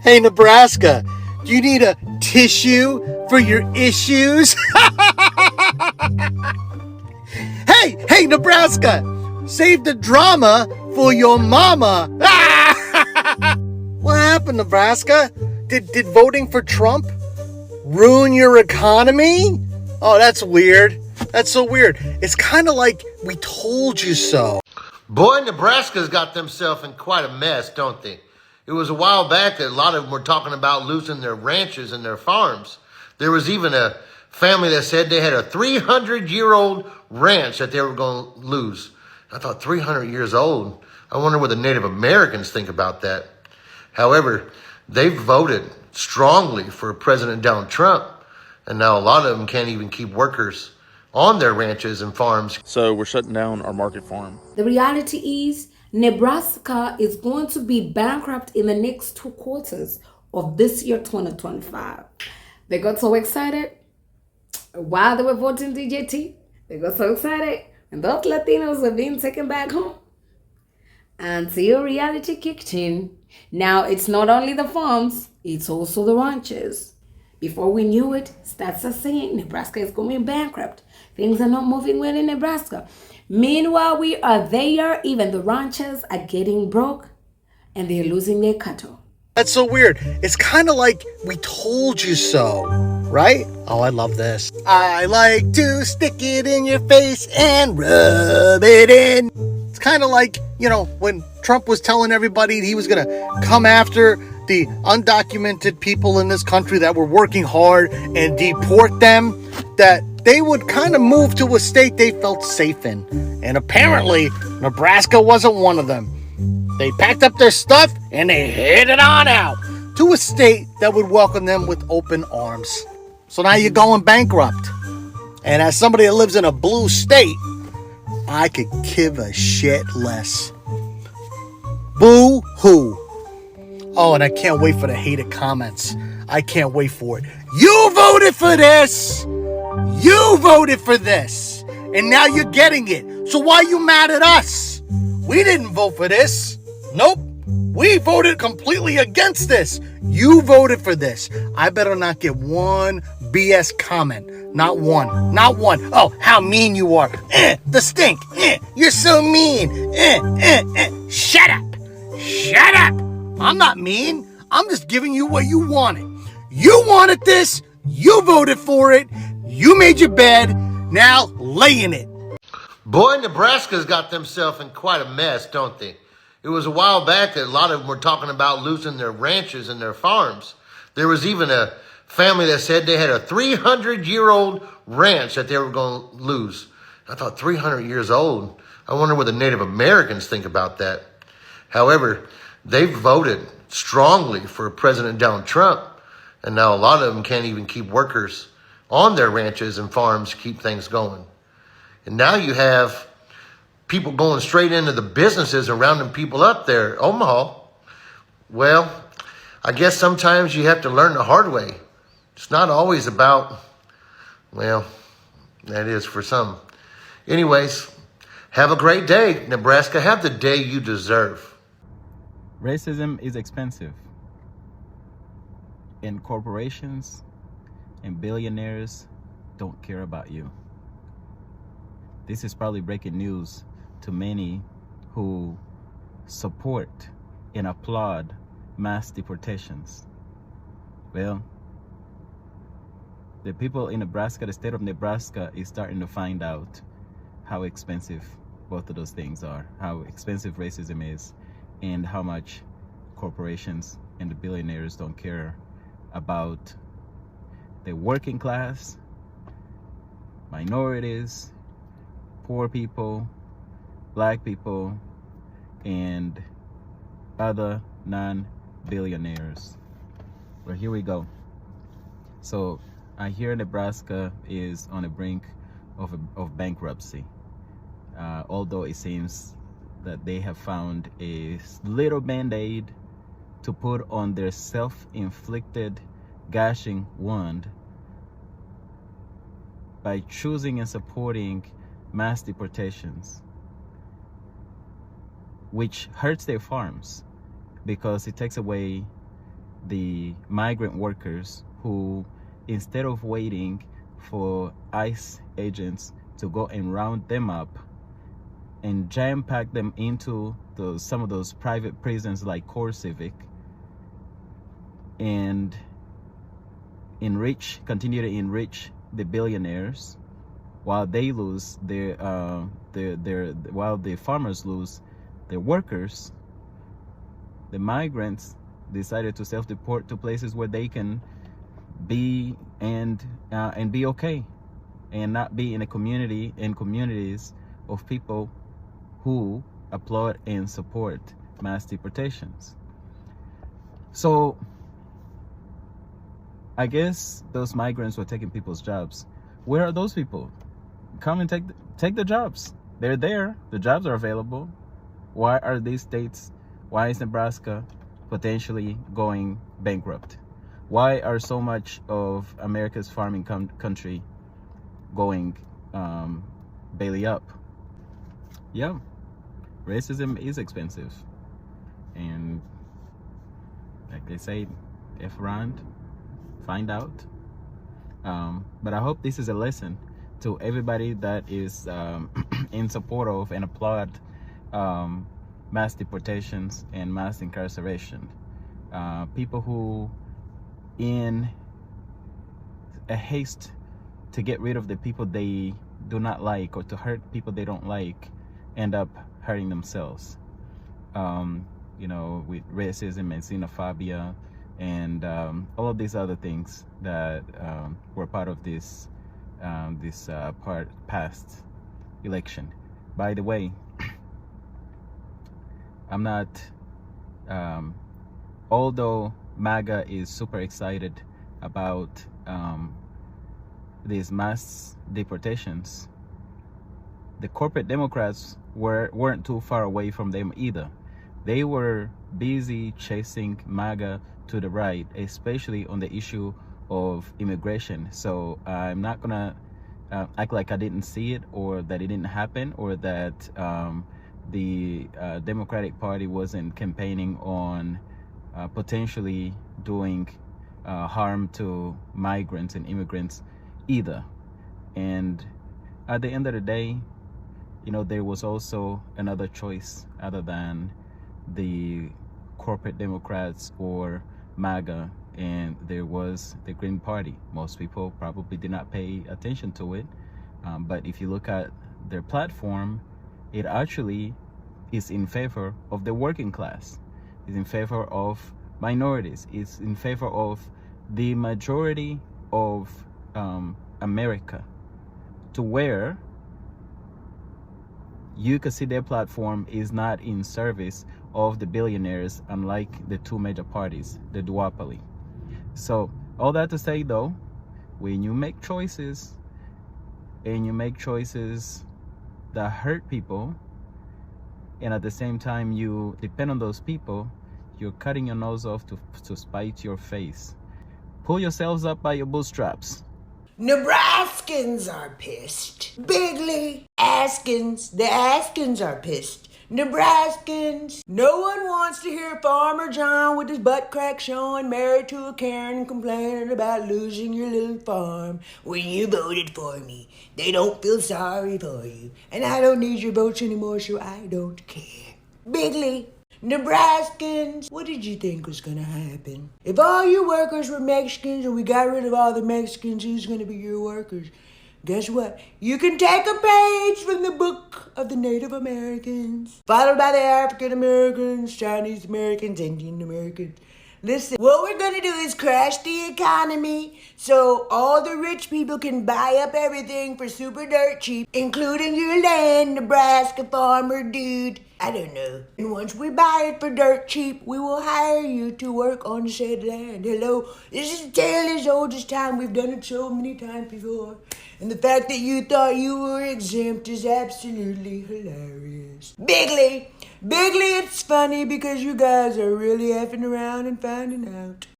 Hey, Nebraska, do you need a tissue for your issues? Hey, Nebraska, save the drama for your mama. What happened, Nebraska? Did voting for Trump ruin your economy? Oh, that's weird. That's so weird. It's kind of like we told you so. Boy, Nebraska's got themselves in quite a mess, don't they? It was a while back that a lot of them were talking about losing their ranches and their farms. There was even a family that said they had a 300-year-old ranch that they were going to lose. I thought 300 years old. I wonder what the Native Americans think about that. However, they've voted strongly for President Donald Trump, and now a lot of them can't even keep workers on their ranches and farms. So we're shutting down our market farm. The reality is Nebraska is going to be bankrupt in the next 2 quarters of this year, 2025. They got so excited while they were voting DJT. They got so excited and those Latinos were being taken back home until reality kicked in. Now it's not only the farms, it's also the ranches. Before we knew it, stats are saying Nebraska is going bankrupt. Things are not moving well in Nebraska. Meanwhile, we are there. Even the ranchers are getting broke and they're losing their cattle. That's so weird. It's kind of like we told you so, right? Oh, I love this. I like to stick it in your face and rub it in. It's kind of like, when Trump was telling everybody he was going to come after the undocumented people in this country that were working hard and deport them, that they would kind of move to a state they felt safe in. And apparently, Nebraska wasn't one of them. They packed up their stuff and they headed on out to a state that would welcome them with open arms. So now you're going bankrupt. And as somebody that lives in a blue state, I could give a shit less. Boo hoo. Oh, and I can't wait for the hated comments. I can't wait for it. You voted for this. You voted for this. And now you're getting it. So why are you mad at us? We didn't vote for this. Nope. We voted completely against this. You voted for this. I better not get one BS comment. Not one. Not one. Oh, how mean you are. The stink. You're so mean. Shut up. Shut up. I'm not mean. I'm just giving you what you wanted. You wanted this. You voted for it. You made your bed. Now lay in it. Boy, Nebraska's got themselves in quite a mess, don't they? It was a while back that a lot of them were talking about losing their ranches and their farms. There was even a family that said they had a 300-year-old ranch that they were going to lose. I thought 300 years old. I wonder what the Native Americans think about that. However, they've voted strongly for President Donald Trump, and now a lot of them can't even keep workers on their ranches and farms to keep things going. And now you have people going straight into the businesses and rounding people up there, Omaha. Well, I guess sometimes you have to learn the hard way. It's not always about, well, that is for some. Anyways, have a great day, Nebraska. Have the day you deserve. Racism is expensive, and corporations and billionaires don't care about you. This is probably breaking news to many who support and applaud mass deportations. Well, the people in Nebraska, the state of Nebraska, is starting to find out how expensive both of those things are, how expensive racism is, and how much corporations and the billionaires don't care about the working class, minorities, poor people, black people, and other non-billionaires. Well, here we go. So I hear Nebraska is on the brink of bankruptcy, although it seems that they have found a little band-aid to put on their self-inflicted gashing wound by choosing and supporting mass deportations, which hurts their farms because it takes away the migrant workers who, instead of waiting for ICE agents to go and round them up and jam-pack them into some of those private prisons like Core Civic, and continue to enrich the billionaires while they lose while the farmers lose their workers. The migrants decided to self-deport to places where they can be and be okay, and not be in communities of people who applaud and support mass deportations. So I guess those migrants were taking people's jobs. Where are those people? Come and take the jobs. They're there. The jobs are available. Why are these states? Why is Nebraska potentially going bankrupt? Why are so much of America's farming country going belly up? Yeah, racism is expensive, and like they say, if around, find out. But I hope this is a lesson to everybody that is in support of and applaud mass deportations and mass incarceration. People who, in a haste to get rid of the people they do not like or to hurt people they don't like, end up hurting themselves. With racism and xenophobia and all of these other things that were part of this past election. By the way, I'm not, although MAGA is super excited about these mass deportations, the corporate Democrats weren't too far away from them either. They were busy chasing MAGA to the right, especially on the issue of immigration. So I'm not gonna act like I didn't see it, or that it didn't happen, or that the Democratic Party wasn't campaigning on potentially doing harm to migrants and immigrants either. And at the end of the day, there was also another choice other than the corporate Democrats or MAGA, and there was the Green Party. Most people probably did not pay attention to it, but if you look at their platform, it actually is in favor of the working class, is in favor of minorities, is in favor of the majority of America, to where you can see their platform is not in service of the billionaires, unlike the two major parties, the duopoly. So all that to say, though, when you make choices and you make choices that hurt people, and at the same time you depend on those people, you're cutting your nose off to spite your face. Pull yourselves up by your bootstraps. Nebraskans are pissed. Bigley, Askins, the Askins are pissed. Nebraskans. No one wants to hear Farmer John with his butt crack showing, married to a Karen, complaining about losing your little farm when you voted for me. They don't feel sorry for you, and I don't need your votes anymore, so I don't care. Bigley, Nebraskans, what did you think was gonna happen? If all you workers were Mexicans and we got rid of all the Mexicans, who's gonna be your workers? Guess what? You can take a page from the book of the Native Americans, followed by the African Americans, Chinese Americans, Indian Americans. Listen, what we're gonna do is crash the economy so all the rich people can buy up everything for super dirt cheap, including your land, Nebraska farmer dude. I don't know. And once we buy it for dirt cheap, we will hire you to work on said land. Hello, this is a tale as old as time. We've done it so many times before. And the fact that you thought you were exempt is absolutely hilarious. Bigley, it's funny because you guys are really effing around and finding out.